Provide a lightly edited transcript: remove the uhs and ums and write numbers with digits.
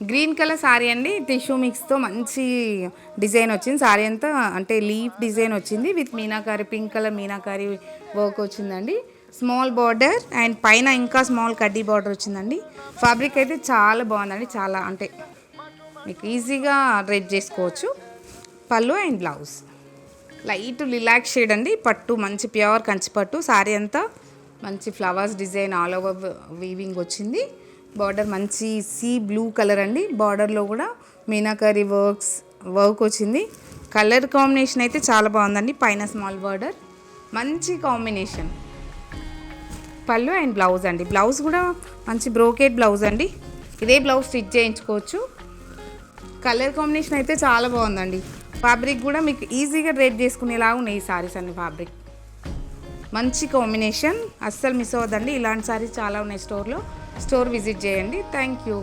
Green colour sorry అండి, tissue మిక్స్తో మంచి design వచ్చింది. సారీ అంతా అంటే లీఫ్ డిజైన్ వచ్చింది with meenakari, pink colour meenakari work వచ్చిందండి. స్మాల్ బార్డర్ అండ్ పైన ఇంకా స్మాల్ కడ్డీ బార్డర్ వచ్చిందండి. ఫ్యాబ్రిక్ అయితే చాలా బాగుందండి, చాలా అంటే మీకు ఈజీగా డ్రెస్ చేసుకోవచ్చు. పళ్ళు and blouse light lilac shade అండి, పట్టు మంచి ప్యూర్ కంచి పట్టు. సారీ అంతా మంచి flowers design all over weaving వచ్చింది. బార్డర్ మంచి సీ బ్లూ కలర్ అండి, బార్డర్లో కూడా మీనాకరీ వర్క్ వచ్చింది. కలర్ కాంబినేషన్ అయితే చాలా బాగుందండి. పైన స్మాల్ బార్డర్ మంచి కాంబినేషన్. పళ్ళు అండ్ బ్లౌజ్ అండి, బ్లౌజ్ కూడా మంచి బ్రోకెట్ బ్లౌజ్ అండి. ఇదే బ్లౌజ్ స్టిచ్ చేయించుకోవచ్చు. కలర్ కాంబినేషన్ అయితే చాలా బాగుందండి. ఫ్యాబ్రిక్ కూడా మీకు ఈజీగా డ్రెస్ చేసుకునేలాగా ఉన్నాయి ఈ సారీస్ అన్ని. ఫ్యాబ్రిక్ మంచి కాంబినేషన్, అస్సలు మిస్ అవ్వద్దండి. ఇలాంటి సారీస్ చాలా ఉన్నాయి స్టోర్ విజిట్ చేయండి. Thank you.